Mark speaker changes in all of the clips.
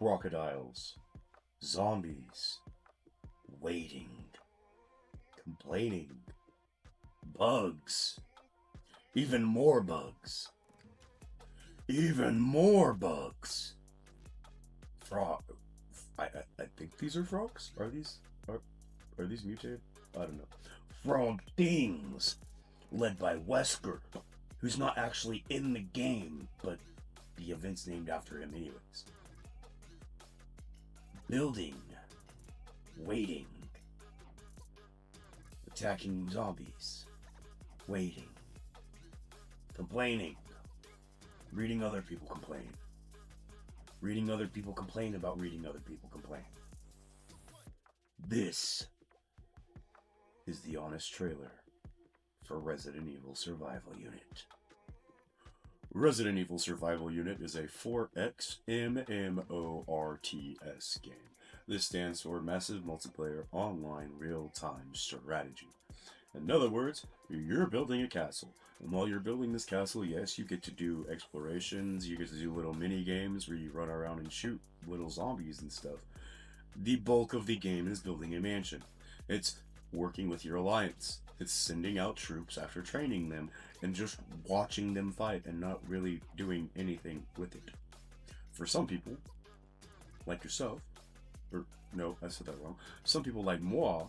Speaker 1: crocodiles, zombies, waiting, complaining, bugs, even more bugs, even more bugs. Frog. I think these are frogs. Are these mutated? I don't know. Frog things, led by Wesker, who's not actually in the game, but the event's named after him anyways. Building, waiting, attacking zombies, waiting, complaining, reading other people complain, reading other people complain about reading other people complain. This is the honest trailer for Resident Evil Survival Unit. Resident Evil Survival Unit is a 4X MMORTS game. This stands for Massive Multiplayer Online Real-Time Strategy. In other words, you're building a castle. And while you're building this castle, yes, you get to do explorations, you get to do little mini games where you run around and shoot little zombies and stuff. The bulk of the game is building a mansion. It's working with your alliance. It's sending out troops after training them and just watching them fight and not really doing anything with it. For some people, like yourself, or no, I said that wrong. Some people like moi,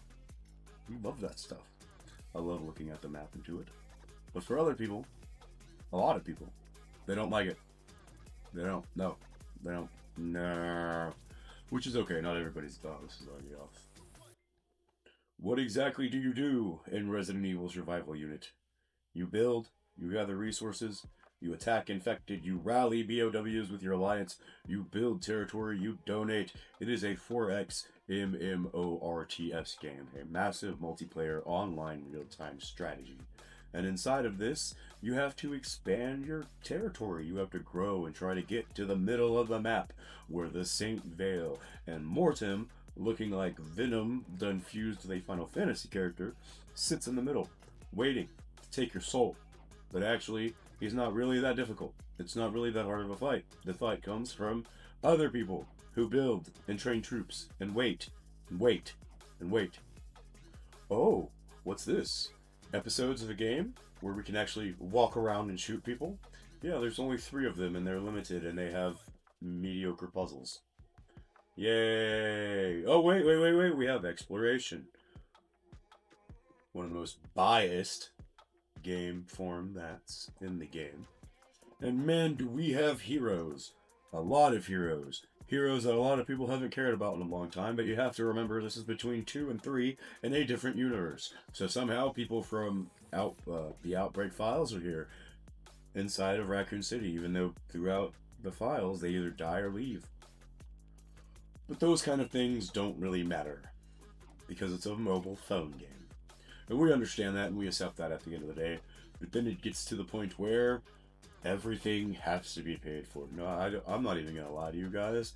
Speaker 1: we love that stuff. I love looking at the map and do it. But for other people, a lot of people, they don't like it. They don't. No. They don't. No. Which is okay. Not everybody's thought. This is already off. What exactly do you do in Resident Evil Survival Unit? You build, you gather resources, you attack infected, you rally BOWs with your alliance, you build territory, you donate. It is a 4X MMORTS game, a massive multiplayer online real-time strategy. And inside of this, you have to expand your territory. You have to grow and try to get to the middle of the map, where the Saint Vale and Mortem, looking like Venom done fused with a Final Fantasy character, sits in the middle, waiting to take your soul. But actually, he's not really that difficult. It's not really that hard of a fight. The fight comes from other people who build and train troops and wait and wait and wait. Oh, what's this? Episodes of a game where we can actually walk around and shoot people? Yeah, there's only 3 of them and they're limited and they have mediocre puzzles. Yay! Oh, wait. We have exploration. One of the most biased game form that's in the game. And man, do we have heroes. A lot of heroes. Heroes that a lot of people haven't cared about in a long time, but you have to remember this is between 2 and 3 in a different universe. So somehow people from the Outbreak files are here inside of Raccoon City, even though throughout the files they either die or leave. But those kind of things don't really matter because it's a mobile phone game. And we understand that and we accept that at the end of the day. But then it gets to the point where everything has to be paid for. No, I'm not even going to lie to you guys.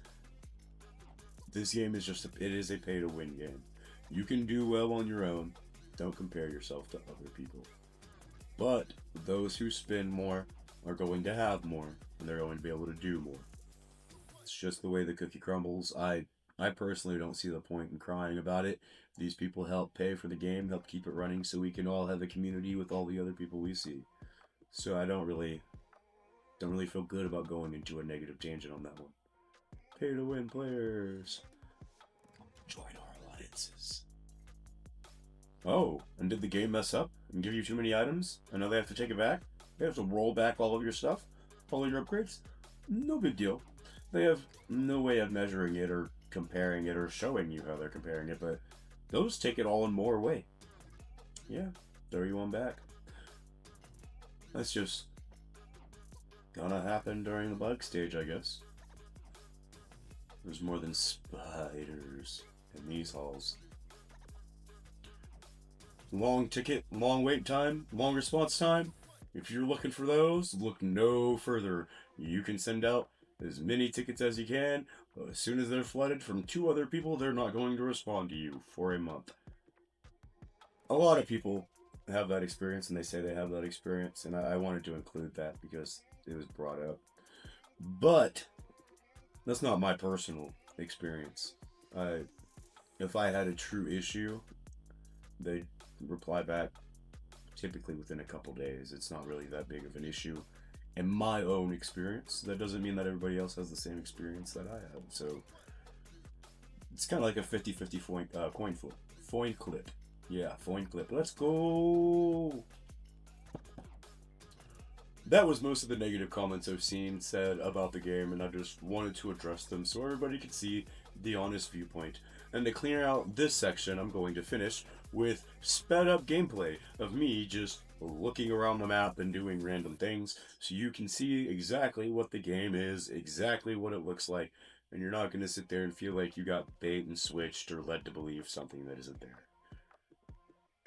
Speaker 1: This game is it is a pay to win game. You can do well on your own. Don't compare yourself to other people. But those who spend more are going to have more and they're going to be able to do more. It's just the way the cookie crumbles. I personally don't see the point in crying about it. These people help pay for the game, help keep it running so we can all have a community with all the other people we see. So I don't really feel good about going into a negative tangent on that one. Pay to win players. Join our alliances. Oh, and did the game mess up and give you too many items? And now they have to take it back? They have to roll back all of your stuff? All of your upgrades? No big deal. They have no way of measuring it or comparing it or showing you how they're comparing it, but those take it all and more away. Yeah, throw you one back. That's just gonna happen during the bug stage, I guess. There's more than spiders in these halls. Long ticket, long wait time, long response time. If you're looking for those, look no further. You can send out as many tickets as you can. As soon as they're flooded from 2 other people, they're not going to respond to you for a month. A lot of people have that experience, and they say they have that experience, and I wanted to include that because it was brought up. But That's not my personal experience. If I had a true issue, they reply back typically within a couple days. It's not really that big of an issue in my own experience. That doesn't mean that everybody else has the same experience that I have. So it's kind of like a 50-50 coin flip. Coin clip. Yeah, coin clip. Let's go. That was most of the negative comments I've seen said about the game, and I just wanted to address them so everybody could see the honest viewpoint. And to clear out this section, I'm going to finish with sped up gameplay of me just looking around the map and doing random things so you can see exactly what the game is, exactly what it looks like, and you're not going to sit there and feel like you got bait and switched or led to believe something that isn't there.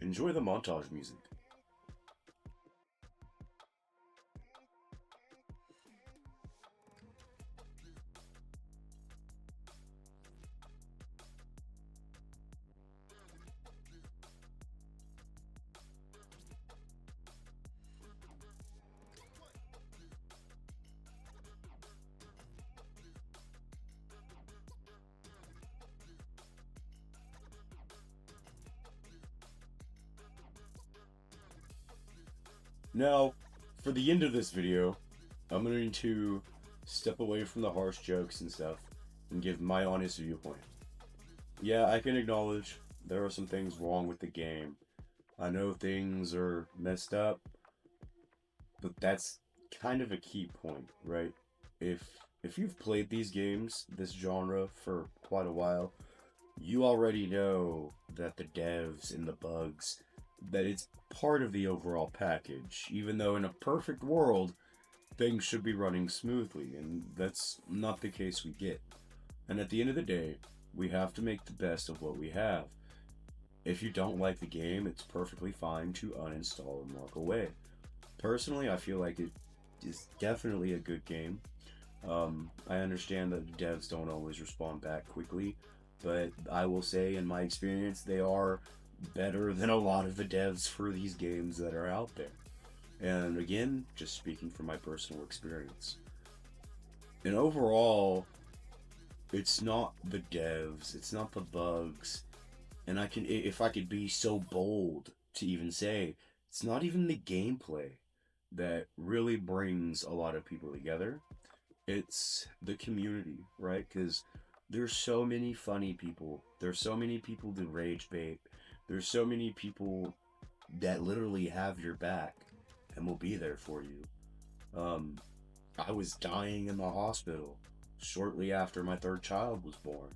Speaker 1: Enjoy the montage music. Now, for the end of this video, I'm going to step away from the harsh jokes and stuff and give my honest viewpoint. Yeah, I can acknowledge there are some things wrong with the game. I know things are messed up, but that's kind of a key point, right? If you've played these games, this genre, for quite a while, you already know that the devs and the bugs, that it's part of the overall package, even though in a perfect world, things should be running smoothly, and that's not the case we get. And at the end of the day, we have to make the best of what we have. If you don't like the game, it's perfectly fine to uninstall and walk away. Personally, I feel like it is definitely a good game. I understand that the devs don't always respond back quickly, but I will say, in my experience, they are better than a lot of the devs for these games that are out there. And again, just speaking from my personal experience. And overall, it's not the devs, it's not the bugs, and if I could be so bold to even say, it's not even the gameplay that really brings a lot of people together. It's the community, right? Because there's so many funny people. There's so many people that rage bait. There's so many people that literally have your back and will be there for you. I was dying in the hospital shortly after my third child was born.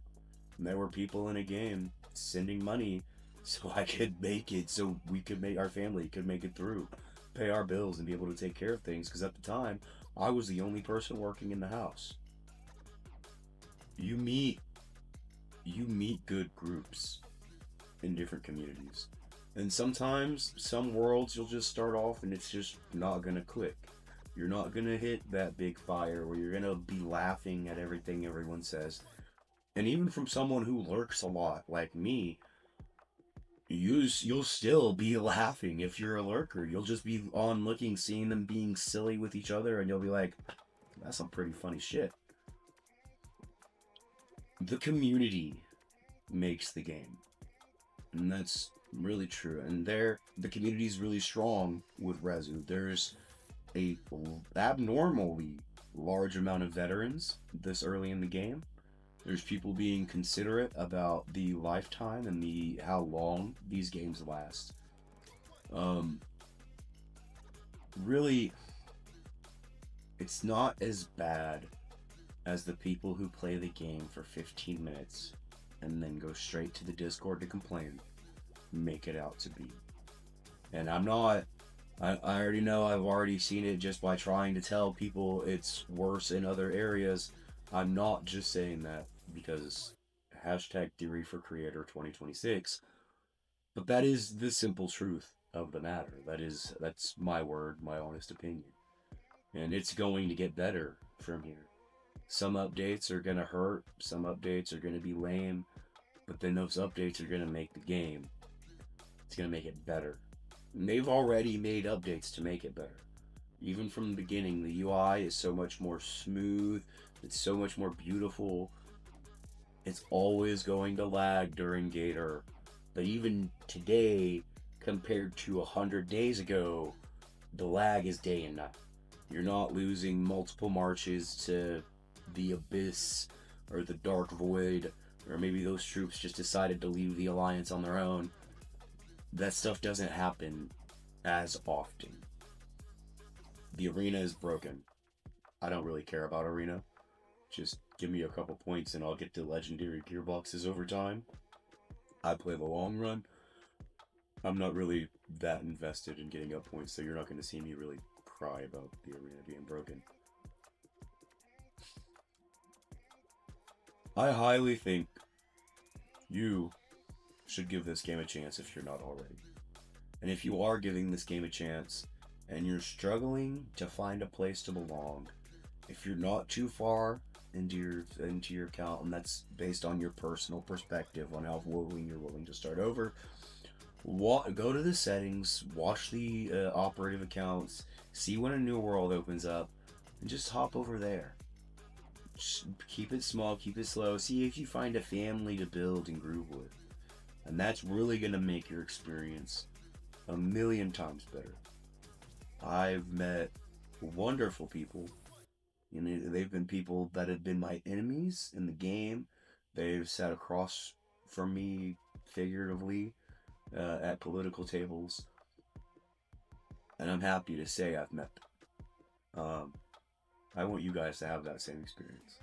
Speaker 1: And there were people in a game sending money so I could make it, so we could make our family could make it through, pay our bills, and be able to take care of things. Because at the time, I was the only person working in the house. You meet good groups in different communities. And sometimes, some worlds, you'll just start off and it's just not gonna click. You're not gonna hit that big fire where you're gonna be laughing at everything everyone says. And even from someone who lurks a lot, like me, you'll still be laughing if you're a lurker. You'll just be on looking, seeing them being silly with each other, and you'll be like, that's some pretty funny shit. The community makes the game. And that's really true. And the community is really strong with Rezu. There's a abnormally large amount of veterans this early in the game. There's people being considerate about the lifetime and how long these games last. Really, it's not as bad as the people who play the game for 15 minutes and then go straight to the Discord to complain make it out to be. And I already know, I've already seen it just by trying to tell people it's worse in other areas. I'm not just saying that because hashtag theory for creator 2026, but that is the simple truth of the matter. That's my word, my honest opinion. And it's going to get better from here. Some updates are going to hurt, some updates are going to be lame, but then those updates are going to make the game. It's going to make it better. And they've already made updates to make it better. Even from the beginning, the UI is so much more smooth. It's so much more beautiful. It's always going to lag during Gator. But even today, compared to 100 days ago, the lag is day and night. You're not losing multiple marches to the Abyss or the Dark Void, or maybe those troops just decided to leave the Alliance on their own. That stuff doesn't happen as often. The arena is broken. I don't really care about arena. Just give me a couple points and I'll get to legendary gearboxes over time. I play the long run. I'm not really that invested in getting up points, so you're not going to see me really cry about the arena being broken. I highly think you should give this game a chance if you're not already. And if you are giving this game a chance and you're struggling to find a place to belong, if you're not too far into your account, and that's based on your personal perspective on how willing you're willing to start over, go to the settings, watch the operative accounts, see when a new world opens up, and just hop over there. Just keep it small, keep it slow, see if you find a family to build and groove with. And that's really going to make your experience a million times better. I've met wonderful people. You know, they've been people that have been my enemies in the game. They've sat across from me figuratively at political tables. And I'm happy to say I've met them. I want you guys to have that same experience.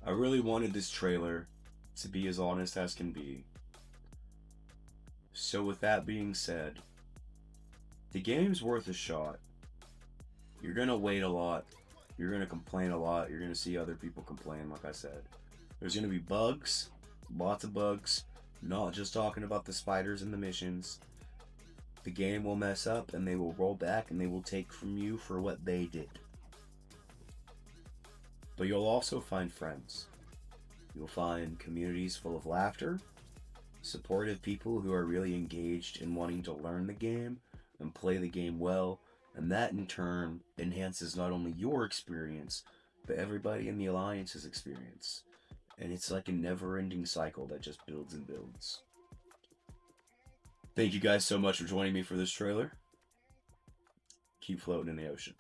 Speaker 1: I really wanted this trailer to be as honest as can be. So with that being said, the game's worth a shot. You're gonna wait a lot. You're gonna complain a lot. You're gonna see other people complain, like I said. There's gonna be bugs, lots of bugs. Not just talking about the spiders and the missions. The game will mess up and they will roll back and they will take from you for what they did. But you'll also find friends. You'll find communities full of laughter, supportive people who are really engaged in wanting to learn the game and play the game well, and that in turn enhances not only your experience, but everybody in the Alliance's experience. And it's like a never-ending cycle that just builds and builds. Thank you guys so much for joining me for this trailer. Keep floating in the ocean.